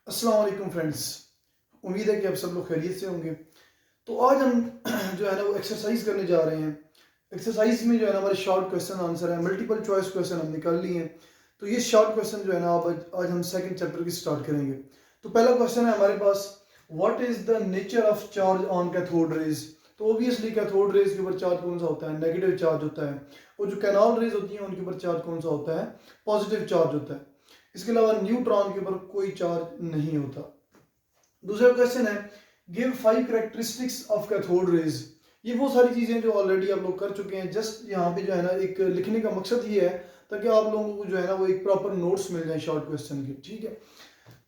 अस्सलाम वालेकुम फ्रेंड्स। उम्मीद है कि आप सब लोग खैरियत से होंगे। तो आज हम जो है ना वो एक्सरसाइज करने जा रहे हैं। एक्सरसाइज में जो है ना हमारे शॉर्ट क्वेश्चन आंसर है, मल्टीपल चॉइस क्वेश्चन हम निकाल लिए हैं। तो ये शॉर्ट क्वेश्चन जो है ना आज हम सेकंड चैप्टर की स्टार्ट करेंगे। तो पहला क्वेश्चन है हमारे पास, what is the nature of charge on cathode rays. तो ऑब्वियसली कैथोड रेज के ऊपर चार्ज कौन सा होता है? नेगेटिव चार्ज होता है। और जो कैनोड रेज होती हैं उनके ऊपर चार्ज कौन सा होता है? पॉजिटिव चार्ज होता है। इसके अलावा न्यूट्रॉन के ऊपर कोई चार्ज नहीं होता। दूसरा क्वेश्चन है, give 5 characteristics of cathode rays. ये वो सारी चीजें जो ऑलरेडी आप लोग कर चुके हैं। जस्ट यहाँ पे जो है ना एक लिखने का मकसद ये है ताकि आप लोगों को जो है ना वो एक प्रॉपर नोट्स मिल जाए शॉर्ट क्वेश्चन के। ठीक है,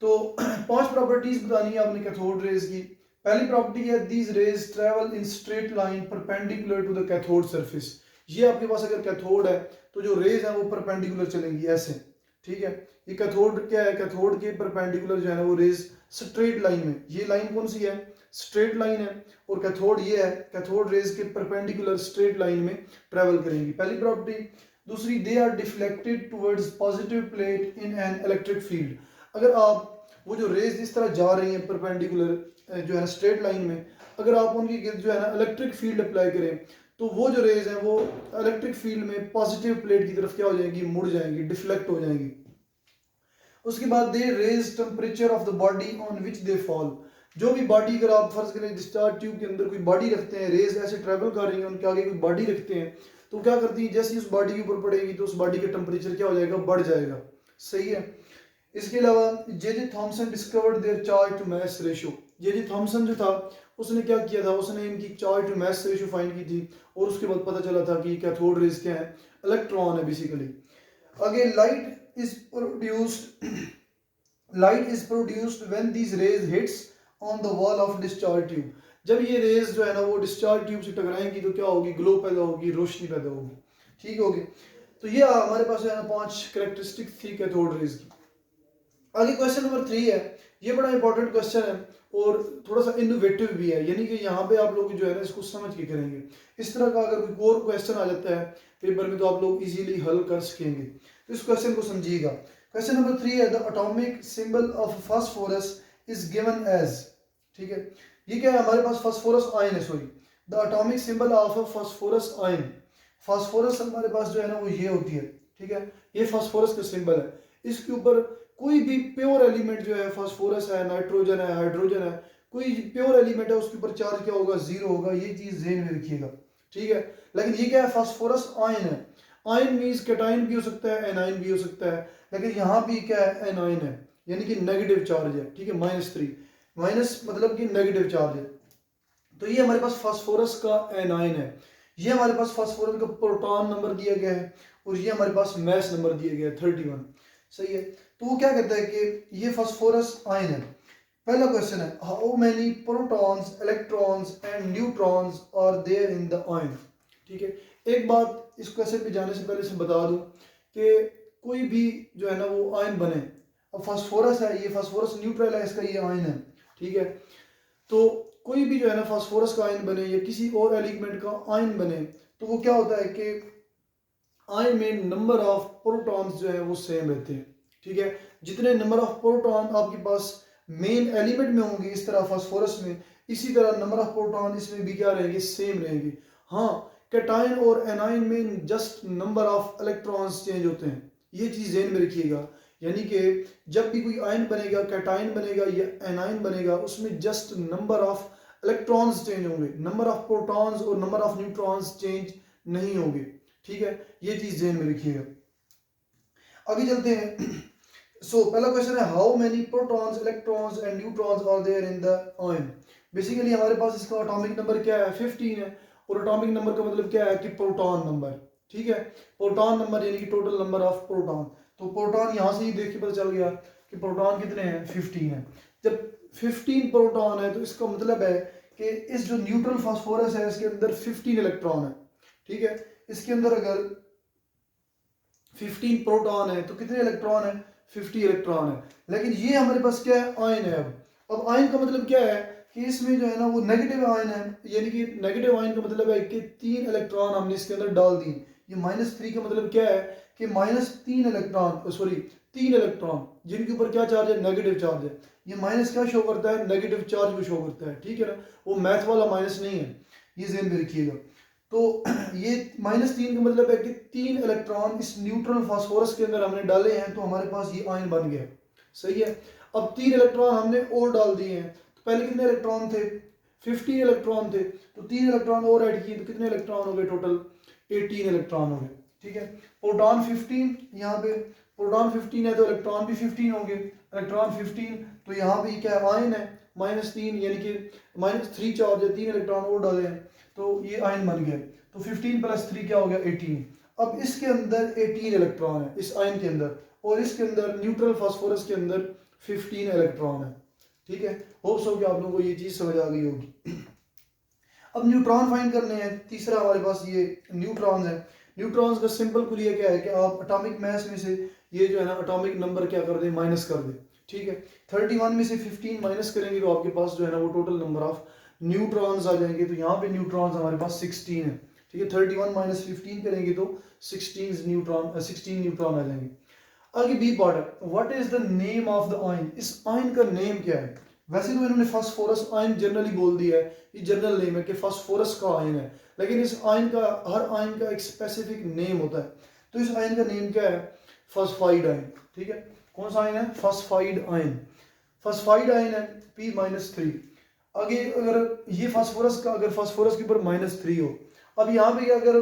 तो 5 प्रॉपर्टीज बतानी है आपने कैथोड रेज की। पहली प्रॉपर्टी है, these rays travel in straight line perpendicular to the cathode surface. ये आपके पास अगर कैथोड है तो जो रेज है वो परपेंडिकुलर चलेंगी ऐसे। ठीक है, ये कैथोड क्या है? कैथोड के परपेंडिकुलर जो है ना वो रेज स्ट्रेट लाइन में, ये लाइन कौन सी है? स्ट्रेट लाइन है। और कैथोड ये है, कैथोड रेज के परपेंडिकुलर स्ट्रेट लाइन में ट्रेवल करेंगी, पहली प्रॉपर्टी। दूसरी, they are deflected towards positive plate in an electric field. अगर आप वो जो रेज इस तरह जा रही हैं परपेंडिकुलर जो है स्ट्रेट लाइन में, अगर आप उनकी गिर्द जो है ना इलेक्ट्रिक फील्ड अप्लाई करें तो वो जो रेज हैं वो इलेक्ट्रिक फील्ड में पॉजिटिव प्लेट की तरफ क्या हो जाएंगी? मुड़ जाएंगी, डिफ्लेक्ट हो जाएंगी। उसके बाद, they raise temperature of the body on which they fall. जो भी बॉडी, अगर आप फर्ज करें डिस्चार्ज ट्यूब के अंदर कोई बॉडी रखते हैं, रेज ऐसे ट्रेवल कर रही है, उनके आगे कोई बॉडी रखते हैं, तो क्या करती है? जैसे उस बॉडी के ऊपर पड़ेगी तो उस बॉडी का टेम्परेचर क्या हो जाएगा? बढ़ जाएगा। सही है। इसके अलावा J Thomson discovered their charge to mass ratio. J Thomson जो था उसने क्या किया था? उसने इनकी charge to mass ratio find की थी और उसके बाद पता चला था कि कैथोड रेज क्या है? इलेक्ट्रॉन है बेसिकली। आगे, light is produced when these raise hits on the wall of discharge tube. जब ये रेज जो है ना वो डिस्चार्ज ट्यूब से टकराएंगी तो क्या होगी? ग्लो पैदा होगी, रोशनी पैदा होगी। ठीक होगी। तो ये हमारे पास जो है ना 5 कैरेक्टरिस्टिक थी कैथोड रेज की। आगे क्वेश्चन नंबर 3 है। ये बड़ा इंपॉर्टेंट क्वेश्चन है और थोड़ा सा इनोवेटिव भी है, यानी कि यहाँ पे आप लोग जो है ना इसको समझ के करेंगे। इस तरह का अगर कोई और क्वेश्चन आ जाता है पेपर में तो आप लोग इजीली हल कर सकेंगे। तो इस क्वेश्चन को समझिएगा। क्वेश्चन नंबर 3 है, the atomic symbol of phosphorus is given as. ठीक है, ये क्या है? हमारे पास फास्फोरस आयन है, sorry, the atomic symbol of phosphorus ion. Phosphorus हमारे पास जो है ना वो ये होती है। ठीक है, ये फास्फोरस का सिंबल है। इसके ऊपर कोई भी प्योर एलिमेंट जो है, फास्फोरस है, नाइट्रोजन है, हाइड्रोजन है, कोई प्योर एलिमेंट है उसके ऊपर चार्ज क्या होगा? 0 होगा। ये चीज ध्यान में रखिएगा। ठीक है, लेकिन ये क्या है? फास्फोरस आयन है। आयन मींस कैटायन भी हो सकता है, एनायन भी हो सकता है, लेकिन यहाँ भी क्या है? एनायन है, यानी कि नेगेटिव चार्ज है। ठीक है, -3, माइनस मतलब कि नेगेटिव चार्ज है। तो ये हमारे पास फास्फोरस का एनायन है। ये हमारे पास फास्फोरस का प्रोटॉन नंबर दिया गया है और ये हमारे पास मास नंबर दिया गया है 31। सही है। तो वो क्या कहता है कि ये फास्फोरस आयन है। पहला क्वेश्चन है, how many protons, electrons and neutrons are there in the ion. ठीक है, एक बात इस क्वेश्चन पे जाने से पहले से बता दूं कि कोई भी जो है ना वो आयन बने, अब फास्फोरस है, ये फास्फोरस न्यूट्रल है, इसका ये आयन है। ठीक है, तो कोई भी जो है ना फास्फोरस का आयन बने या किसी और एलिमेंट का आयन बने तो वो क्या होता है कि आयन में नंबर ऑफ प्रोटॉन्स जो है वो सेम रहते हैं। ठीक है, जितने नंबर ऑफ प्रोटॉन आपके पास मेन एलिमेंट में होंगे इस तरह फास्फोरस में, इसी तरह नंबर ऑफ प्रोटॉन इसमें भी क्या रहेंगे? सेम रहेंगे। हाँ, कैटायन और एनायन में just number of electrons change होते हैं, ये चीज ध्यान में रखिएगा। यानी कि जब भी कोई आयन बनेगा, कैटायन बनेगा या एनायन बनेगा, उसमें just number of electrons change होंगे, नंबर ऑफ प्रोटॉन्स और नंबर ऑफ न्यूट्रॉन्स चेंज नहीं होंगे। ठीक है, ये चीज ध्यान में रखिएगा। आगे चलते हैं। सो पहला क्वेश्चन है, how many protons, electrons and neutrons are there in the ion. Basically हमारे पास इसका एटॉमिक नंबर क्या है? 15 है। और एटॉमिक नंबर का मतलब क्या है? कि प्रोटॉन नंबर। ठीक है, प्रोटॉन नंबर यानी कि टोटल नंबर ऑफ प्रोटॉन। तो प्रोटॉन यहां से ही देख के पता चल गया कि प्रोटॉन कितने हैं? 15 है। जब 15 प्रोटॉन है तो इसका मतलब है कि इस जो न्यूट्रल फास्फोरस है इसके अंदर 15 इलेक्ट्रॉन है। ठीक है, इसके अंदर अगर 15 प्रोटॉन है तो कितने इलेक्ट्रॉन है? 50 इलेक्ट्रॉन है। लेकिन ये हमारे पास क्या है? आयन है। अब आयन का मतलब क्या है कि इसमें जो है ना वो नेगेटिव आयन है, यानी कि नेगेटिव आयन का मतलब है कि 3 इलेक्ट्रॉन हमने इसके अंदर डाल दिए। ये -3 का मतलब क्या है कि तीन इलेक्ट्रॉन जिनके ऊपर क्या चार्ज है, नेगेटिव चार्ज है। ये माइनस क्या शो करता है, नेगेटिव चार्ज को शो करता है, ठीक है ना, वो मैथ वाला माइनस नहीं है, ये ज़हन में रखिएगा। तो ये -3 का मतलब है कि 3 इलेक्ट्रॉन इस न्यूट्रल फास्फोरस के अंदर हमने डाले हैं, तो हमारे पास ये आयन बन गया, सही है। अब 3 इलेक्ट्रॉन हमने और डाल दिए हैं, तो पहले कितने इलेक्ट्रॉन थे, 15 इलेक्ट्रॉन थे, तो 3 इलेक्ट्रॉन और ऐड किए तो कितने इलेक्ट्रॉन हो गए, टोटल 18 इलेक्ट्रॉन हो गए, ठीक है। प्रोटॉन 15, यहाँ पे प्रोटॉन 15 है तो इलेक्ट्रॉन भी 15 होंगे, इलेक्ट्रॉन 15, तो यहाँ पे क्या आयन है -3, यानी कि -3 चार्ज है, 3 इलेक्ट्रॉन और डाले हैं तो ये आयन बन गया। तो 15 + 3 क्या हो गया, 18। अब इसके अंदर 18 इलेक्ट्रॉन है इस आयन के अंदर, और इसके अंदर न्यूट्रल फास्फोरस के अंदर 15 इलेक्ट्रॉन है, ठीक है। होप्स हो कि आप लोगों को ये चीज़ समझ आ गई होगी। अब न्यूट्रॉन फाइंड करने हैं। तीसरा हमारे पास ये न्यूट्रॉन्स है। न्यूट्रॉन्स का सिंपल कुलिया क्या है कि आप एटॉमिक मास में से ये जो है ना एटॉमिक नंबर क्या कर दें, माइनस कर दें, ठीक है। 31 में से 15 माइनस करेंगे तो आपके पास जो है ना वो टोटल नंबर ऑफ न्यूट्रॉन्स आ जाएंगे। तो यहाँ पे न्यूट्रॉन्स हमारे पास 16 है, ठीक है। 31 - 15 करेंगे तो 16 न्यूट्रॉन आ जाएंगे। आगे बी पार्ट है, what is the name of the ion. इस आयन का नेम क्या है। वैसे तो इन्होंने फास्फोरस आयन जनरली बोल दिया है, ये जनरल नेम है कि फास्फोरस का आयन है, लेकिन इस आयन का, हर आयन का एक स्पेसिफिक नेम होता है। तो इस आयन का नेम क्या है, फास्फाइड आयन, ठीक है। कौन सा आयन है, फास्फाइड आयन। फास्फाइड आयन है P-3। आगे अगर ये फास्फोरस का, अगर फास्फोरस के ऊपर -3 हो, अब यहाँ पे अगर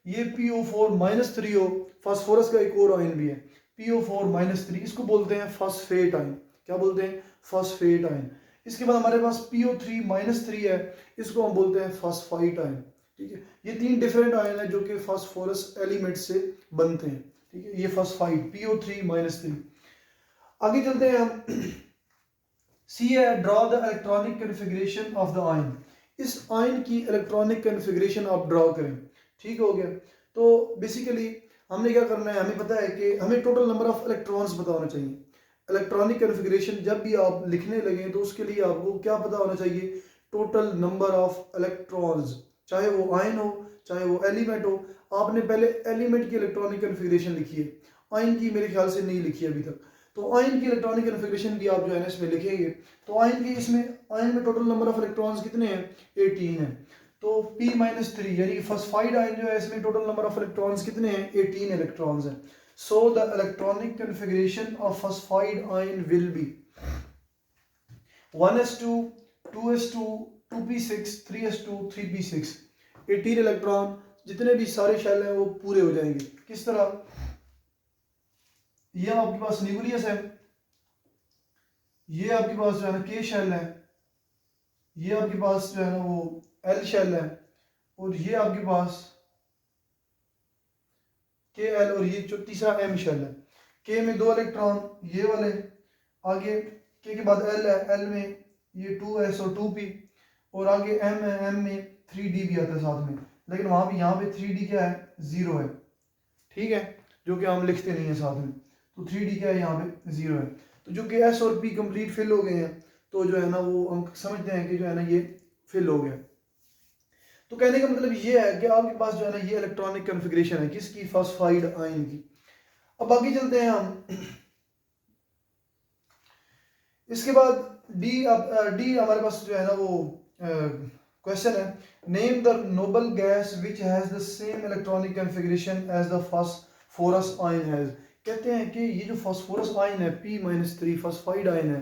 ये PO4 -3 हो, फास्फोरस का एक और आयन भी है PO4 -3, इसको बोलते हैं फास्फेट आयन। क्या बोलते हैं, फास्फेट आयन। इसके बाद हमारे पास PO3 -3 है, इसको हम बोलते हैं फास्फाइट आयन, ठीक है। ये 3 डिफरेंट आयन है जो कि फास्फोरस एलिमेंट से बनते हैं, ठीक है। ये फास्फाइट PO3 -3। आगे चलते हैं हम। सी है, draw the electronic configuration of the ion. इस आयन की इलेक्ट्रॉनिक कन्फिग्रेशन आप ड्रॉ करें, ठीक हो गया। तो बेसिकली हमने क्या करना है, हमें पता है कि हमें टोटल नंबर ऑफ इलेक्ट्रॉन्स पता होना चाहिए। इलेक्ट्रॉनिक कन्फिग्रेशन जब भी आप लिखने लगे तो उसके लिए आपको क्या पता होना चाहिए, टोटल नंबर ऑफ इलेक्ट्रॉन्स, चाहे वो आयन हो चाहे वो एलिमेंट हो। आपने पहले एलिमेंट की इलेक्ट्रॉनिक कन्फिग्रेशन लिखी है, आयन की मेरे ख्याल से नहीं लिखी अभी तक। तो आयन की इलेक्ट्रॉनिक कन्फिग्रेशन भी आप जो है ना इसमें लिखेंगे। तो आयन की, इसमें आयन में टोटल नंबर ऑफ इलेक्ट्रॉन्स कितने हैं, 18 है। तो P-3 यानी कि फॉस्फाइड आयन जो है इसमें टोटल नंबर ऑफ इलेक्ट्रॉन्स कितने हैं, 18 इलेक्ट्रॉन्स हैं। So the electronic configuration of phosphide ion will be 1s2 2s2 2p6 3s2 3p6। 18 electron जितने भी सारे शेल हैं वो पूरे हो जाएंगे। किस तरह, ये आपके पास न्यूक्लियस है, ये आपके पास जो है ना K शेल है, ये आपके पास जो है ना वो L शेल है, और ये आपके पास KL, और ये जो तीसरा M शेल है। K में 2 इलेक्ट्रॉन ये वाले, आगे K के बाद L है, L में ये 2s और 2p, और आगे M है, M में 3d भी आता है साथ में, लेकिन वहां पे यहाँ पे 3d क्या है, 0 है, ठीक है, जो कि हम लिखते नहीं है साथ में। तो 3d क्या है, यहाँ पे 0 है। तो जो कि s और p कंप्लीट फिल हो गए हैं, तो जो है ना वो हम समझते हैं कि जो है ना ये फिल हो गया। तो कहने का मतलब ये है कि आपके पास जो है ना ये इलेक्ट्रॉनिक कन्फिग्रेशन है किसकी, फास्फाइड आयन की। अब आगे चलते हैं हम। इसके बाद डी, अब डी हमारे पास जो है ना वो क्वेश्चन है, name the noble gas which has the same electronic configuration as the phosphorus ion has. कहते हैं कि ये जो फास्फोरस आयन है P-3 फास्फाइड आयन है,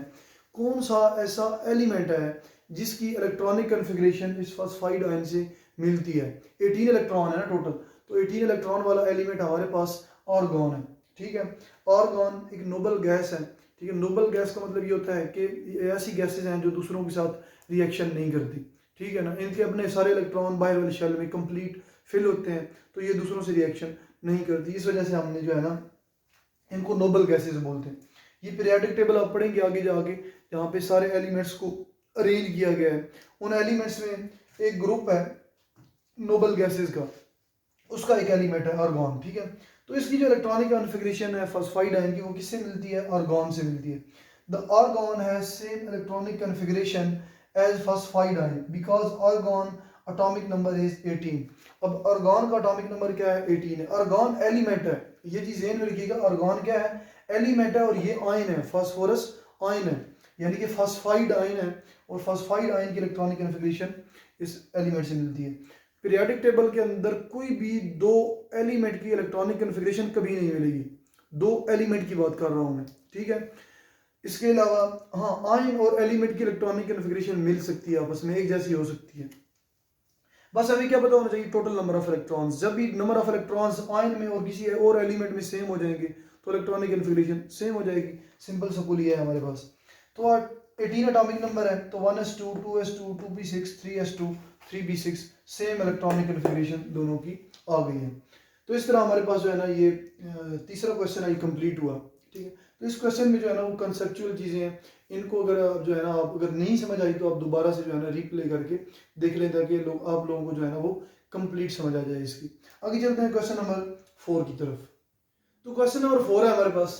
कौन सा ऐसा एलिमेंट है जिसकी इलेक्ट्रॉनिक कन्फिग्रेशन इस फास्फाइड आयन से मिलती है। 18 इलेक्ट्रॉन है ना टोटल, तो 18 इलेक्ट्रॉन वाला एलिमेंट हमारे पास आर्गॉन है, ठीक है। आर्गॉन एक नोबल गैस है, ठीक है। नोबल गैस का मतलब ये होता है कि ऐसी गैसेज हैं जो दूसरों के साथ रिएक्शन नहीं करती, ठीक है ना। इनके अपने सारे इलेक्ट्रॉन बाहर वाले शेल में कंप्लीट फिल होते हैं, तो ये दूसरों से रिएक्शन नहीं करती। इस वजह से हमने जो है ना इनको नोबल गैसेज बोलते हैं। ये पीरियोडिक टेबल आप पढ़ेंगे आगे जाके, जहाँ पे सारे एलिमेंट्स को अरेंज किया गया है। उन एलिमेंट्स में एक ग्रुप है नोबल गैसेज का, उसका एक एलिमेंट है आर्गॉन, ठीक है। तो इसकी जो इलेक्ट्रॉनिक कॉन्फ़िगरेशन है फास्फाइड आयन की, वो किससे मिलती है, आर्गॉन से मिलती है। The argon has same electronic configuration as phosphide ion because argon atomic number is 18। अब आर्गॉन का एटॉमिक नंबर क्या है, 18 है। आर्गॉन एलिमेंट है, ये चीज़ ज़हन में रखिएगा। आर्गॉन क्या है? एलिमेंट है और ये आयन है, फास्फोरस आयन है, यानी कि फास्फाइड आयन है और फास्फाइड आयन की इलेक्ट्रॉनिक कन्फिग्रेशन इस एलिमेंट से मिलती है। पीरियोडिक टेबल के अंदर कोई भी दो एलिमेंट की इलेक्ट्रॉनिक कन्फिग्रेशन कभी नहीं मिलेगी, दो एलिमेंट की बात कर रहा हूँ मैं, ठीक है। इसके अलावा हाँ, आयन और एलिमेंट की इलेक्ट्रॉनिक कन्फिग्रेशन मिल सकती है, आपस में एक जैसी हो सकती है। बस अभी क्या पता होना चाहिए? Total number of electrons. जब भी नंबर ऑफ इलेक्ट्रॉन्स आयन में और किसी और एलिमेंट में सेम हो जाएंगे तो इलेक्ट्रॉनिक कन्फिग्रेशन सेम हो जाएगी। सिंपल सा पुल है हमारे पास। तो 18 एटॉमिक नंबर है, तो 1s2 2s2 2p6 3s2 3p6 same electronic configuration दोनों की आ गई है। तो इस तरह हमारे पास जो है ना ये तीसरा क्वेश्चन है, कंप्लीट हुआ, ठीक है। तो इस क्वेश्चन में जो है ना वो कंसेप्चुअल चीज़ें हैं, इनको अगर आप जो है ना आप अगर नहीं समझ आई तो आप दोबारा से जो है ना रिप्ले करके देख लें ताकि आप लोगों को जो है ना वो कंप्लीट समझ आ जाए इसकी। आगे चलते हैं क्वेश्चन नंबर 4 की तरफ। तो क्वेश्चन नंबर 4 है हमारे पास,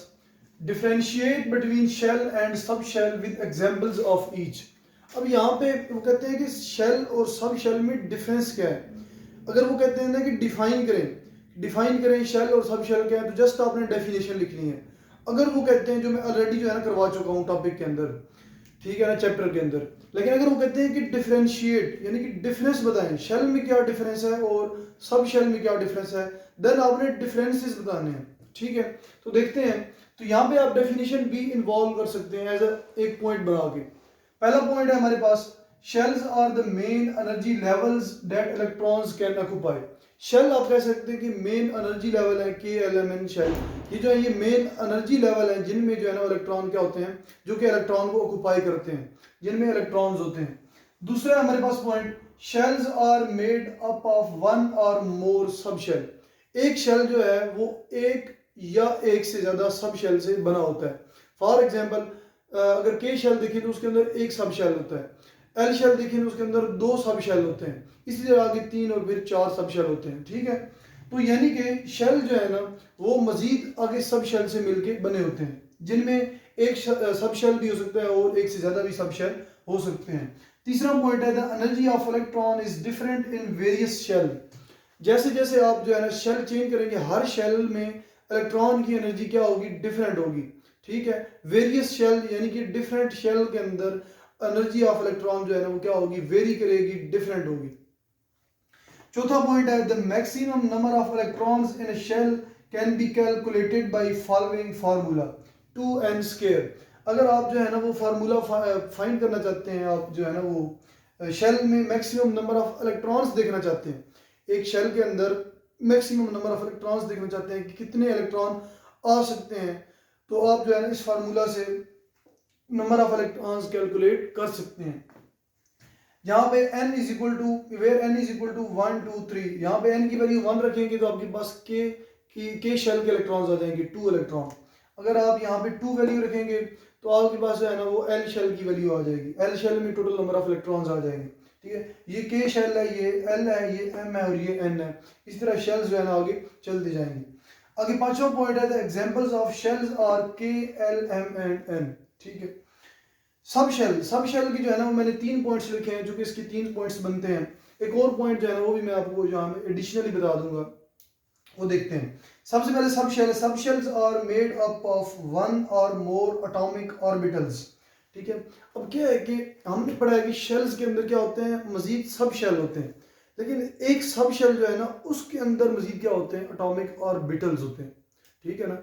differentiate between shell and sub shell with examples of each. अब यहाँ पे वो कहते हैं कि शेल और सब शेल में डिफरेंस क्या है। अगर वो कहते हैं ना कि डिफाइन करें शेल और सब शेल क्या है, तो जस्ट आपने डेफिनेशन लिखनी है। अगर वो कहते हैं, जो मैं ऑलरेडी जो है ना करवा चुका हूँ टॉपिक के अंदर, ठीक है ना, चैप्टर के अंदर, लेकिन अगर वो कहते हैं कि डिफरेंशिएट यानी कि डिफरेंस बताएं, शेल में क्या डिफरेंस है और सब शेल में क्या डिफरेंस है, देन आपने डिफरेंसेस बताने हैं, ठीक है। तो देखते हैं, तो यहाँ पे आप डेफिनेशन भी इन्वॉल्व कर सकते हैं एज एक पॉइंट बना के। पहला पॉइंट है हमारे पास, shells are the main energy levels that electrons can occupy. Shell आप कह सकते हैं कि मेन एनर्जी लेवल है, KLMN शेल, ये जो है ये मेन एनर्जी लेवल है जिनमें जो है ना इलेक्ट्रॉन क्या होते हैं, जो कि इलेक्ट्रॉन को ऑक्यूपाई करते हैं, जिनमें इलेक्ट्रॉन्स होते हैं। दूसरा है हमारे पास point, shells are made up of one और मोर सब शेल। एक शेल जो है वो एक या एक से ज्यादा सब शेल से बना होता है। फॉर एग्जाम्पल अगर K शेल देखें तो उसके अंदर एक सब शेल होता है, L शेल देखें तो उसके अंदर दो सब शेल होते हैं, इसी तरह आगे 3 और फिर 4 सब शेल होते हैं, ठीक है। तो यानी कि शेल जो है ना वो मजीद आगे सब शेल से मिलके बने होते हैं, जिनमें एक सब शेल भी हो सकता है और एक से ज्यादा भी सब शेल हो सकते हैं। तीसरा पॉइंट है, the energy of electron is different in various shell. जैसे जैसे आप जो है ना शेल चेंज करेंगे, हर शेल में इलेक्ट्रॉन की एनर्जी क्या होगी, डिफरेंट होगी, ठीक है। वेरियस शेल यानी कि डिफरेंट शेल के अंदर एनर्जी ऑफ इलेक्ट्रॉन जो है ना वो क्या होगी, वेरी करेगी, डिफरेंट होगी। चौथा पॉइंट है, the maximum number of electrons in a shell can be calculated by following formula 2n square. अगर आप जो है ना वो फार्मूला फाइंड करना चाहते हैं, आप जो है ना वो शेल में मैक्सिमम नंबर ऑफ इलेक्ट्रॉन्स देखना चाहते हैं, एक शेल के अंदर मैक्सिमम नंबर ऑफ इलेक्ट्रॉन्स देखना चाहते हैं कि कितने इलेक्ट्रॉन आ सकते हैं, तो आप जो है ना इस फार्मूला से नंबर ऑफ इलेक्ट्रॉन्स कैलकुलेट कर सकते हैं। यहाँ पे n is equal to, where n is equal to 1 2 3, यहाँ पे n की वैल्यू 1 रखेंगे तो आपके पास k शेल के इलेक्ट्रॉन्स आ जाएंगे 2 इलेक्ट्रॉन। अगर आप यहाँ पे 2 वैल्यू रखेंगे तो आपके पास जो है ना वो L शेल की वैल्यू आ जाएगी, L शेल में टोटल नंबर ऑफ इलेक्ट्रॉन्स आ जाएंगे, ठीक है। ये k शेल है, ये L है, ये M है और ये N है। इस तरह शेल्स जो है ना आगे चलते जाएंगे। आगे पांचवा पॉइंट है, the examples of shells are K L M and N, ठीक है। सब शेल की जो है ना वो मैंने 3 पॉइंट्स लिखे हैं, जो कि इसके 3 पॉइंट्स बनते हैं। एक और पॉइंट जो है ना वो भी मैं आपको यहाँ एडिशनली बता दूंगा, वो देखते हैं। सबसे पहले sub shells are made up of one और मोर एटॉमिक ऑर्बिटल्स, ठीक है। अब क्या है कि हमने पढ़ा है कि शेल्स के अंदर क्या होते हैं, मजीद सब शेल होते हैं, लेकिन एक सब शेल जो है ना उसके अंदर मजीद क्या होते हैं, एटॉमिक ऑर्बिटल्स होते हैं, ठीक है ना।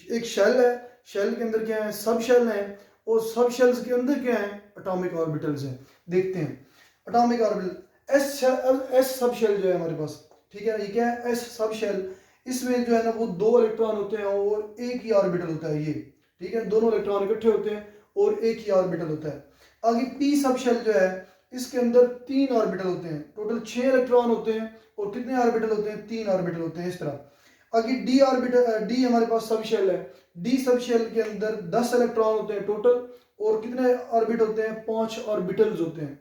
एक शेल है, शेल के अंदर क्या है, सब शेल है, और सब शेल्स के अंदर क्या है, एटॉमिक ऑर्बिटल्स हैं। देखते हैं atomic orbital, S sub shell जो है हमारे पास, ठीक है, ये क्या है, एस सब शेल। इसमें जो है ना वो 2 इलेक्ट्रॉन होते हैं और एक ही ऑर्बिटल होता है, ये ठीक है, दोनों इलेक्ट्रॉन इकट्ठे होते हैं और एक ही ऑर्बिटल होता है। आगे पी सब शेल जो है, इसके अंदर 3 ऑर्बिटल होते हैं, टोटल 6 इलेक्ट्रॉन होते हैं और कितने ऑर्बिटल होते हैं, 3 ऑर्बिटल होते हैं, इस तरह। आगे डी ऑर्बिटल, डी हमारे पास सब शेल है, डी सब शेल के अंदर 10 इलेक्ट्रॉन होते हैं टोटल और कितने ऑर्बिट होते हैं, 5 ऑर्बिटल्स होते हैं।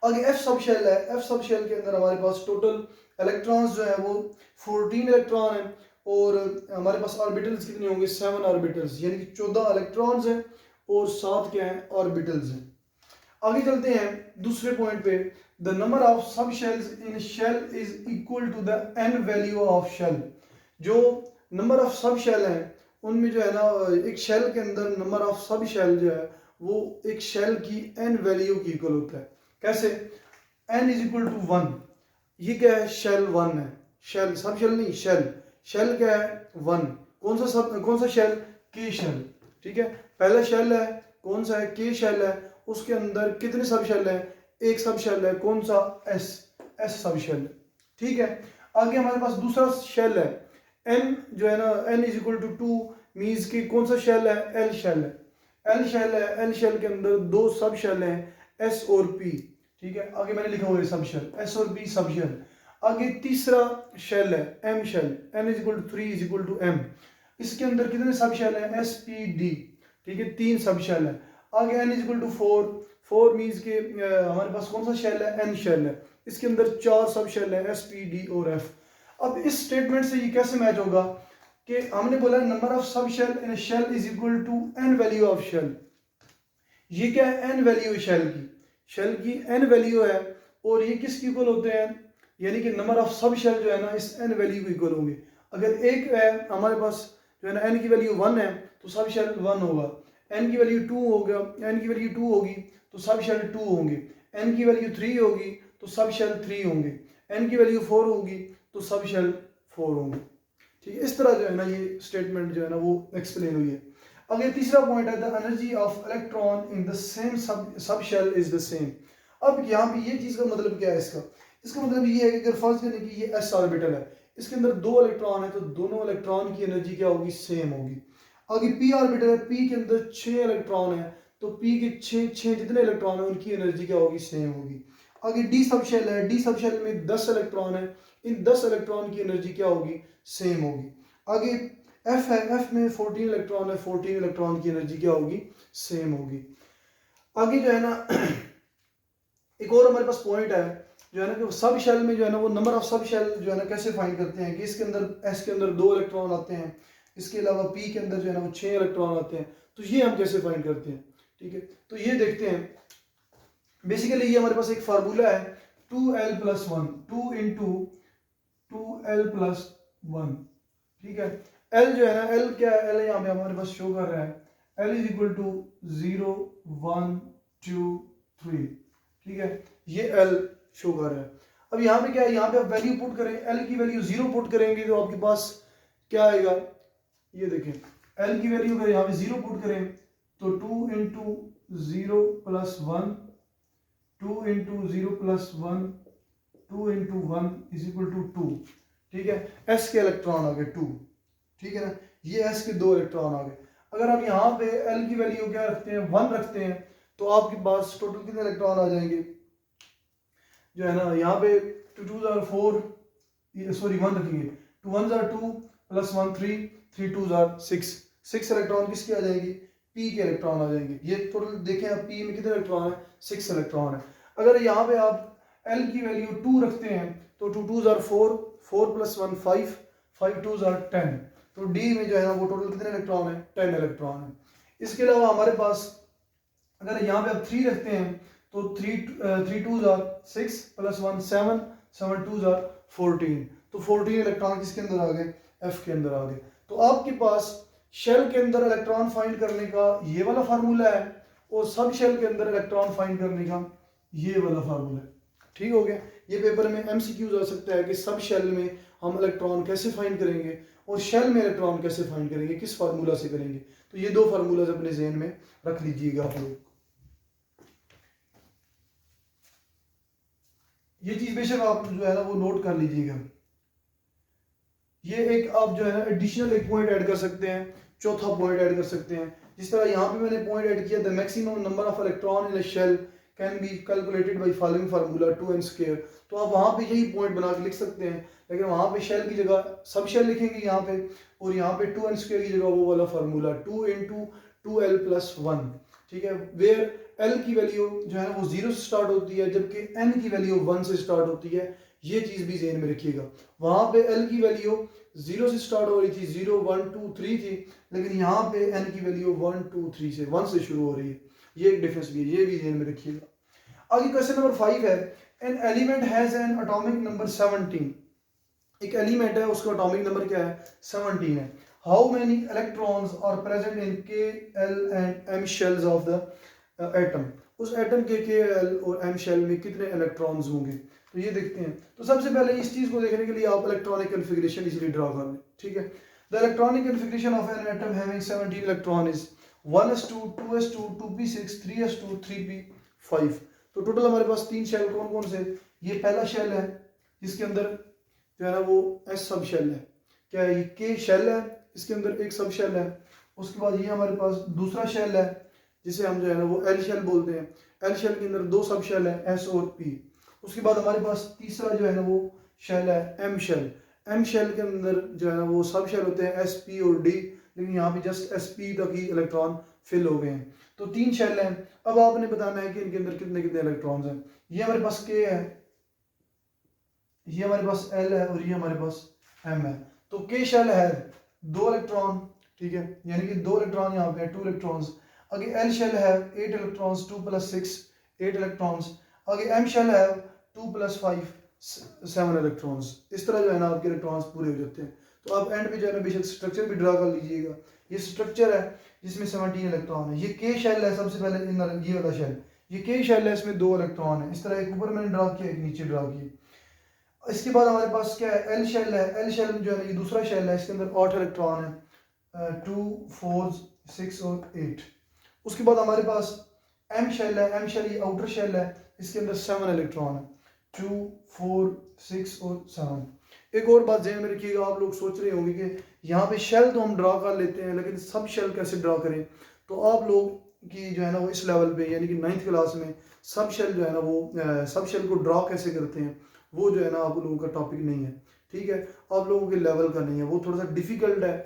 आगे एफ सब शेल है, एफ सब शेल के अंदर हमारे पास टोटल इलेक्ट्रॉन्स जो है वो 14 इलेक्ट्रॉन है और हमारे पास ऑर्बिटल्स कितने होंगे, 7 ऑर्बिटल्स, यानी कि 14 इलेक्ट्रॉन्स हैं और 7 क्या है, ऑर्बिटल्स हैं। आगे चलते हैं दूसरे पॉइंट पे, the number of sub shells in shell is equal to the n value of shell. जो नंबर ऑफ सब शेल हैं उनमें जो है ना एक शेल के अंदर नंबर ऑफ सब शेल जो है वो एक शेल की n वैल्यू की इक्वल होता है। कैसे? n is equal to 1। ये क्या है? शेल 1 है। शेल सब शेल नहीं, शेल क्या है? 1। कौन सा शेल? के शेल। ठीक है, पहला शेल है कौन सा है? के शेल है। उसके अंदर कितने सब शेल है? एक सब शेल है कौन सा? एस सब शेल है। ठीक है, आगे हमारे पास दूसरा शेल है n जो है ना n is equal to 2 means कि कौन सा शेल है? एल शेल है। एल शेल के अंदर दो सब शेल हैं एस और पी। ठीक है, आगे मैंने लिखा हुआ है सब शेल एस और पी सब शेल। आगे तीसरा शेल है M shell, n is equal to 3 is equal to m। इसके अंदर कितने सब शेल हैं? S P D. ठीक है, 3 सब शेल है। आगे n is equal to 4 means के हमारे पास कौन सा शेल है? एन शेल है। इसके अंदर 4 सब शेल है एस पी डी और एफ। अब इस स्टेटमेंट से ये कैसे मैच होगा कि हमने बोला number of sub shell in shell is equal to n value of shell. ये क्या है? n वैल्यू है शेल की n वैल्यू है और ये किसके इक्वल होते हैं? यानी कि नंबर ऑफ सब शेल जो है ना इस n वैल्यू को इक्वल होंगे। अगर एक है हमारे पास जो है ना n की वैल्यू 1 है तो सब शेल 1 होगा। n की वैल्यू 2 होगा, n की वैल्यू 2 होगी तो सब शेल 2 होंगे। n की वैल्यू 3 होगी तो सब शेल 3 होंगे। n की वैल्यू 4 होगी तो सब शेल 4 होंगे। ठीक है, इस तरह जो है ना ये स्टेटमेंट जो है ना वो एक्सप्लेन हुई है। अगर तीसरा पॉइंट है the energy of electron in the same sub shell is the same. अब यहाँ पे ये चीज़ का मतलब क्या है? इसका मतलब ये है कि अगर फर्ज करें कि ये s ऑर्बिटल है, इसके अंदर 2 इलेक्ट्रॉन है तो दोनों इलेक्ट्रॉन की एनर्जी क्या होगी? सेम होगी। आगे p ऑर्बिटल है, p के अंदर 6 इलेक्ट्रॉन है तो p के 6 जितने इलेक्ट्रॉन है उनकी एनर्जी क्या होगी? सेम होगी। आगे डी सब शेल है, डी सब शेल में 10 इलेक्ट्रॉन है, इन 10 इलेक्ट्रॉन की एनर्जी क्या होगी? सेम होगी। आगे एफ है, एफ में 14 इलेक्ट्रॉन है, 14 इलेक्ट्रॉन की एनर्जी क्या होगी? सेम होगी। आगे जो है ना एक और हमारे पास पॉइंट है जो है ना कि सब शेल में जो है ना वो नंबर ऑफ सब शेल जो है ना कैसे फाइंड करते हैं कि इसके अंदर एस के अंदर 2 इलेक्ट्रॉन आते हैं, इसके अलावा पी के अंदर जो है ना वो 6 इलेक्ट्रॉन आते हैं। तो ये हम कैसे फाइंड करते हैं? ठीक है, तो ये देखते हैं। बेसिकली ये हमारे पास एक फार्मूला है 2l+1, 2 इंटू 2l+1। ठीक है, L जो है ना L क्या है? L यहाँ पे हमारे पास शो कर रहा है L इज इक्वल टू 0 1 2 3। ठीक है, ये L शो कर रहा है। अब यहाँ पे क्या है? यहाँ पे आप वैल्यू पुट करें, L की वैल्यू 0 पुट करेंगे तो आपके पास क्या आएगा? ये देखें, L की वैल्यू अगर यहाँ पे 0 पुट करें तो 2 into 0 plus 1, 2 into 0 plus 1, 2 into 1 is equal to 2। ठीक है, S के इलेक्ट्रॉन आ गए 2। ठीक है ना, ये S के 2 इलेक्ट्रॉन आ गए। अगर आप यहाँ पे L की वैल्यू क्या रखते हैं? 1 रखते हैं तो आपके पास टोटल कितने इलेक्ट्रॉन आ जाएंगे? जो है ना यहाँ पे 2 2 आर 4, सॉरी 1 रखेंगे, 2 1 आर 2 प्लस 1 3, 3 2 आर 6। 6 इलेक्ट्रॉन किसके आ जाएंगे? P के इलेक्ट्रॉन आ जाएंगे। ये टोटल देखें आप P में कितने इलेक्ट्रॉन है? 6 इलेक्ट्रॉन है। अगर यहाँ पे आप L की वैल्यू 2 रखते हैं तो 2 2 आर 4, 4 प्लस 1 5, 5 2 आर 10। तो D में जो है ना वो टोटल कितने इलेक्ट्रॉन है? 10 इलेक्ट्रॉन है। इसके अलावा हमारे पास अगर यहाँ पे आप 3 रखते हैं तो 3 2 आर 6 प्लस 1 7, 7 2 आर 14। तो 14 इलेक्ट्रॉन किसके अंदर आ गए? F के अंदर आ गए। तो आपके पास शेल के अंदर इलेक्ट्रॉन फाइंड करने का ये वाला फार्मूला है और सब शेल के अंदर इलेक्ट्रॉन फाइंड करने का ये वाला फार्मूला है। ठीक हो गया। ये पेपर में MCQ आ सकता है कि सब शेल में हम इलेक्ट्रॉन कैसे फाइंड करेंगे और शेल में इलेक्ट्रॉन कैसे फाइंड करेंगे, किस फार्मूला से करेंगे। तो ये 2 फार्मूलाज अपने जहन में रख लीजिएगा आप लोग। ये चीज बेशक आप जो है ना वो नोट कर लीजिएगा। ये एक आप जो है ना एडिशनल एक पॉइंट ऐड कर सकते हैं, चौथा पॉइंट ऐड कर सकते हैं। जिस तरह यहाँ पे मैंने पॉइंट ऐड किया the maximum number of electron in a shell can be calculated by following formula 2n²। तो आप वहाँ पे यही पॉइंट बना के लिख सकते हैं, लेकिन वहाँ पे शेल की जगह सब शेल लिखेंगे यहाँ पे, और यहाँ पे 2n² की जगह वो वाला फार्मूला 2 इंटू 2l+1। ठीक है, वेयर L की वैल्यू जो है ना वो 0 से स्टार्ट होती है जबकि N की वैल्यू 1 से स्टार्ट होती है। ये चीज भी ज़हन में रखिएगा। वहां पे L की वैल्यू 0 से स्टार्ट हो रही थी, 0 1 2 3 थी, लेकिन यहाँ पे N की वैल्यू 1 2 3 से 1 से शुरू हो रही है। ये एक डिफरेंस भी है, ये भी ध्यान में रखिएगा। आगे क्वेश्चन नंबर 5 है, an element has an atomic number 17 एक एलिमेंट है, उसका एटॉमिक नंबर क्या है, 17 है। How many electrons are present in K L and M shells of the atom, उस एटम के एल और एम शेल में कितने इलेक्ट्रॉन्स होंगे। तो ये देखते हैं। तो सबसे पहले इस चीज को देखने के लिए आप इलेक्ट्रॉनिक कन्फिग्रेशन इजीली ड्रा कर लें, ठीक है। The electronic configuration of an atom having 17 electron is 1s2 2s2 2p6 3s2 3p5। तो टोटल हमारे पास 3 शेल कौन कौन से, ये पहला शेल है जिसके अंदर जो है ना वो एस सब शेल है, क्या है, ये के शेल है, इसके अंदर एक सब शेल है। उसके बाद ये हमारे पास दूसरा शेल है जिसे हम जो है ना वो एल शेल बोलते हैं। एल शेल के अंदर 2 सब शेल है, एस और पी। उसके बाद हमारे पास तीसरा जो है ना वो शेल है एम शेल। एम शेल के अंदर जो है ना वो सब शेल होते हैं, एस पी और डी, लेकिन यहाँ पे जस्ट एस पी तक ही इलेक्ट्रॉन फिल हो गए हैं। तो 3 शेल हैं। अब आपने बताना है कि इनके अंदर कितने कितने इलेक्ट्रॉन्स हैं। ये हमारे पास के है, ये हमारे पास एल है और ये हमारे पास एम है। तो के शेल है 2 इलेक्ट्रॉन, ठीक है, यानी कि 2 इलेक्ट्रॉन यहाँ पे 2 इलेक्ट्रॉन्स। आगे एल शेल है 8 इलेक्ट्रॉन्स, 2 + 6 8 इलेक्ट्रॉन्स। आगे एम शेल है 2 + 5 7 इलेक्ट्रॉन्स। इस तरह जो है ना आपके इलेक्ट्रॉन्स पूरे हो जाते हैं। तो आप एंड पे जो है ना बेशक स्ट्रक्चर भी ड्रा कर लीजिएगा। ये स्ट्रक्चर है जिसमें 17 इलेक्ट्रॉन है। ये के शेल है, सबसे पहले ये वाला शेल, ये के शेल है, इसमें 2 इलेक्ट्रॉन है। इस तरह एक ऊपर मैंने ड्रा किया, एक नीचे ड्रा किया। इसके बाद हमारे पास क्या है, एल शेल है। एल शेल जो है ना ये दूसरा शेल है, इसके अंदर 8 इलेक्ट्रॉन है, 2 4 6 और 8। उसके बाद हमारे पास एम शेल है। एम शेल ये आउटर शेल है, इसके अंदर 7 इलेक्ट्रॉन है, 2 4 6 और 7। एक और बात ध्यान में रखिएगा, आप लोग सोच रहे होंगे कि यहाँ पे शेल तो हम ड्रा कर लेते हैं लेकिन सब शेल कैसे ड्रा करें। तो आप लोग की जो है ना वो इस लेवल पे यानी कि 9th क्लास में सब शेल जो है ना वो सब शेल को ड्रा कैसे करते हैं वो जो है ना आप लोगों का टॉपिक नहीं है, ठीक है, आप लोगों के लेवल का नहीं है, वो थोड़ा सा डिफिकल्ट है।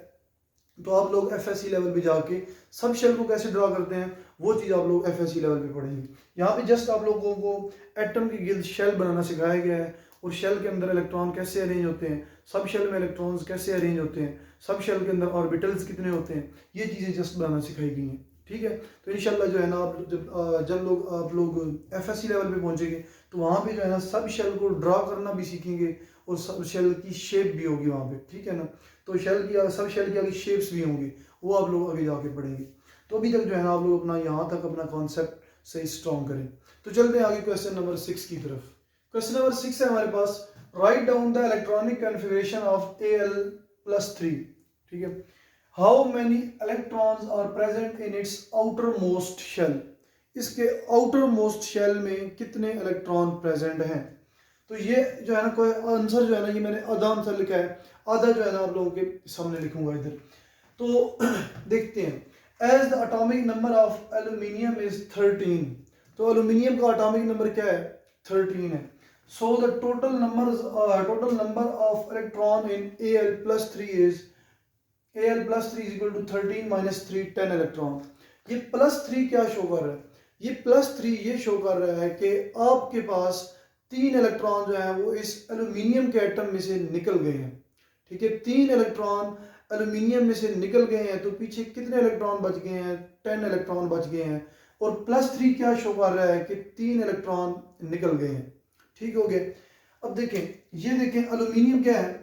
तो आप लोग एफएससी लेवल पे जाके सब शेल को कैसे ड्रा करते हैं वो चीज़ आप लोग एफएससी लेवल पे पढ़ेंगे। यहाँ पे जस्ट आप लोगों को एटम के गिर्द शेल बनाना सिखाया गया है और शेल के अंदर इलेक्ट्रॉन कैसे अरेंज होते हैं, सब शेल में इलेक्ट्रॉन्स कैसे अरेंज होते हैं, सब शेल के अंदर ऑर्बिटल्स कितने होते हैं, ये चीज़ें जस्ट बनाना सिखाई गई हैं, ठीक है। तो इंशाल्लाह जो है ना आप जब आप लोग एफएससी लेवल पे पहुंचेंगे तो वहाँ पे जो है ना सब शेल को ड्रा करना भी सीखेंगे और सब शेल की शेप भी होगी वहाँ पे, ठीक है ना। तो शेल की सब शेल की आगे शेप्स भी होंगी, वो आप लोग आगे जाके पढ़ेंगे। तो अभी तक जो है ना आप लोग अपना यहाँ तक अपना कॉन्सेप्ट सही स्ट्रॉन्ग करें। तो चलते हैं आगे क्वेश्चन नंबर 6 की तरफ। क्वेश्चन नंबर 6 है हमारे पास, write down the electronic configuration of Al+3, ठीक है। How many electrons are present in its outer most shell, इसके आउटर मोस्ट शेल में कितने इलेक्ट्रॉन प्रेजेंट हैं। तो ये जो है ना कोई आंसर जो है ना ये मैंने आधा आंसर लिखा है, आधा जो है ना आप लोगों के सामने लिखूंगा इधर। तो देखते हैं, as the atomic number of aluminium is 13, तो एल्यूमिनियम का एटॉमिक नंबर क्या है, 13 है। So the total number of electron in Al+3 is Al+3 is equal to 13 - 3 10 electron. ये +3 क्या शो कर रहा है, ये +3 ये शो कर रहा है कि आपके पास 3 इलेक्ट्रॉन जो है वो इस एल्यूमिनियम के एटम में से निकल गए हैं, ठीक है। 3 इलेक्ट्रॉन एल्यूमिनियम में से निकल गए हैं, तो पीछे कितने इलेक्ट्रॉन बच गए हैं, 10 इलेक्ट्रॉन बच गए हैं। और +3 क्या शो कर रहा है कि 3 इलेक्ट्रॉन निकल गए हैं, ठीक हो गया। अब देखें, ये देखें एल्यूमिनियम क्या है,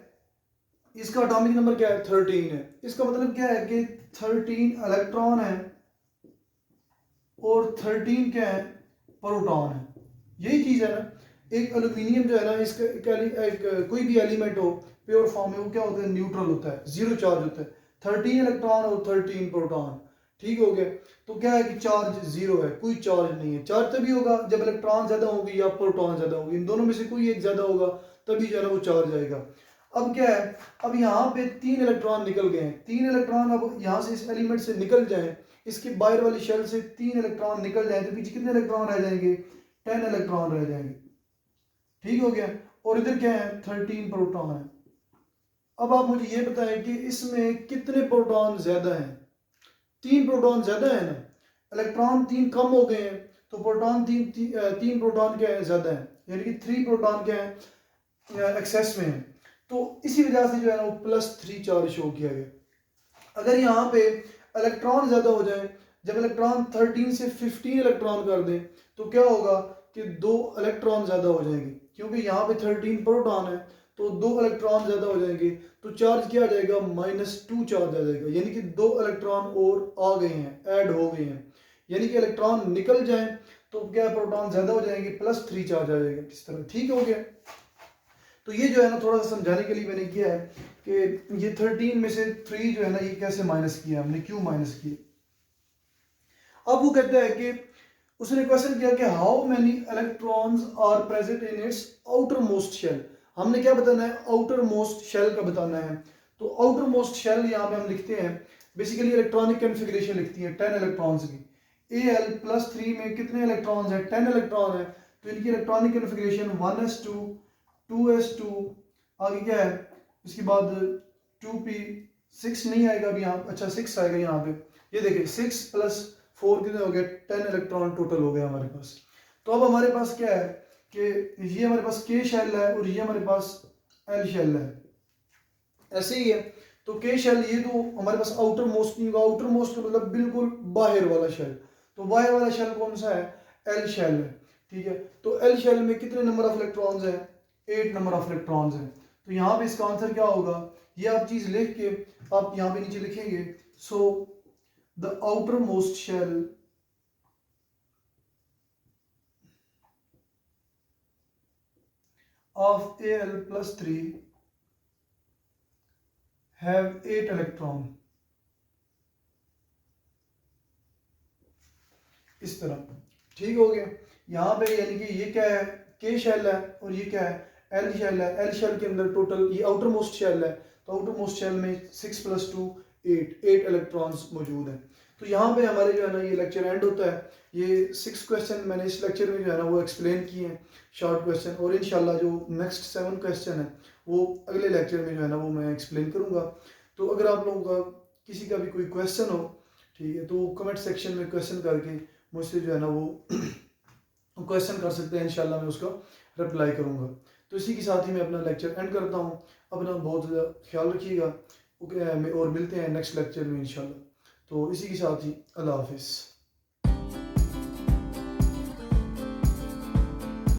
इसका एटॉमिक नंबर क्या है, 13 है। इसका मतलब क्या है कि 13 इलेक्ट्रॉन है और 13 क्या है, प्रोटॉन है। यही चीज है ना, एक एल्यूमिनियम जो है ना इसका कोई भी एलिमेंट हो प्योर फॉर्म में वो क्या होता है, न्यूट्रल होता है, जीरो चार्ज होता है। 13 इलेक्ट्रॉन और 13 प्रोटॉन, ठीक हो गया। तो क्या है कि चार्ज जीरो है, कोई चार्ज नहीं है। चार्ज तभी होगा जब इलेक्ट्रॉन ज्यादा होंगे या प्रोटॉन ज्यादा होंगे, इन दोनों में से कोई एक ज्यादा होगा तभी जो है ना वो चार्ज आएगा। अब क्या है, अब यहाँ पे 3 इलेक्ट्रॉन निकल गए हैं। 3 इलेक्ट्रॉन अब यहाँ से इस एलिमेंट से निकल जाए, इसके बाहर वाली शेल से 3 इलेक्ट्रॉन निकल जाए, तो पीछे कितने इलेक्ट्रॉन रह जाएंगे, 10 इलेक्ट्रॉन रह जाएंगे, ठीक हो गया। और इधर क्या है, 13 प्रोटॉन है। अब आप मुझे ये बताएं कि इसमें कितने प्रोटॉन ज्यादा हैं। 3 प्रोटॉन ज्यादा है ना, इलेक्ट्रॉन 3 कम हो गए हैं, तो प्रोटॉन 3 प्रोटॉन क्या है, ज्यादा है, यानी कि 3 प्रोटॉन क्या है, एक्सेस में है। तो इसी वजह से जो है ना वो +3 चार्ज शो किया गया। अगर यहाँ पे इलेक्ट्रॉन ज्यादा हो जाए, जब इलेक्ट्रॉन 13 से 15 इलेक्ट्रॉन कर दें, तो क्या होगा कि 2 इलेक्ट्रॉन ज्यादा हो जाएंगे, क्योंकि यहाँ पे 13 प्रोटॉन है तो 2 इलेक्ट्रॉन ज़्यादा हो जाएंगे, तो चार्ज क्या आ जाएगा, -2 चार्ज आ जाएगा, यानी कि 2 इलेक्ट्रॉन और आ गए हैं, ऐड हो गए हैं, यानी कि इलेक्ट्रॉन निकल जाएं तो क्या प्रोटॉन ज़्यादा हो जाएंगे, +3 चार्ज आ जाएगा इस तरह। ठीक हो गया। तो ये जो है ना थोड़ा सा समझाने के लिए मैंने किया है कि ये 13 में से 3 जो है ना ये कैसे माइनस किया हमने, क्यों माइनस किया। अब वो कहता है कि उसने क्वेश्चन किया कि how many electrons are present in its outer most shell. हमने क्या बताना है, आउटर मोस्ट शेल का बताना है। तो आउटर मोस्ट शेल यहाँ पे हम लिखते हैं, बेसिकली इलेक्ट्रॉनिक कन्फिग्रेशन लिखती है 10 इलेक्ट्रॉन्स की। Al+3 में कितने इलेक्ट्रॉन्स हैं, 10 इलेक्ट्रॉन है, तो इनकी इलेक्ट्रॉनिक कन्फिग्रेशन 1s2 2s2, आगे क्या है इसके बाद 2p, 6 नहीं आएगा अभी यहाँ, अच्छा 6 आएगा यहाँ पे, ये देखिए 6 + 4 कितने हो गए, 10 इलेक्ट्रॉन टोटल हो गया हमारे पास। तो अब हमारे पास क्या है कि ये हमारे पास K शेल है और ये हमारे पास L शेल है, ऐसे ही है। तो K शेल ये तो हमारे पास आउटर मोस्ट नहीं होगा, आउटर मोस्ट मतलब बिल्कुल बाहर वाला शेल, तो बाहर वाला शेल कौन सा है, L शेल है। ठीक है, तो L शेल में कितने नंबर ऑफ इलेक्ट्रॉन्स हैं, 8 नंबर ऑफ इलेक्ट्रॉन्स हैं। तो यहाँ पे इसका आंसर क्या होगा, ये आप चीज लिख के आप यहाँ पे नीचे लिखेंगे, सो the outermost shell of Al+3 have 8 electron, इस तरह। ठीक हो गया। यहाँ पे यानी कि ये क्या है, K शेल है और ये क्या है, L शेल है। L शेल के अंदर टोटल ये आउटर मोस्ट शेल है, तो आउटर मोस्ट शेल में 6 + 2 8 इलेक्ट्रॉन्स मौजूद हैं। तो यहाँ पे हमारे जो है ना ये लेक्चर एंड होता है। ये 6 क्वेश्चन मैंने इस लेक्चर में जो है ना वो एक्सप्लेन किए हैं, शॉर्ट क्वेश्चन, और इंशाल्लाह जो नेक्स्ट 7 क्वेश्चन है वो अगले लेक्चर में जो है ना वो मैं एक्सप्लेन करूँगा। तो अगर आप लोगों का किसी का भी कोई क्वेश्चन हो, ठीक है, तो कमेंट सेक्शन में क्वेश्चन करके मुझसे जो है ना वो क्वेश्चन कर सकते हैं, इंशाल्लाह मैं उसका रिप्लाई करूँगा। तो इसी के साथ ही मैं अपना लेक्चर एंड करता हूँ। अपना बहुत ज़्यादा ख्याल रखिएगा और मिलते हैं नेक्स्ट लेक्चर में इंशाल्लाह। तो इसी के साथ ही अल्लाह हाफिज़।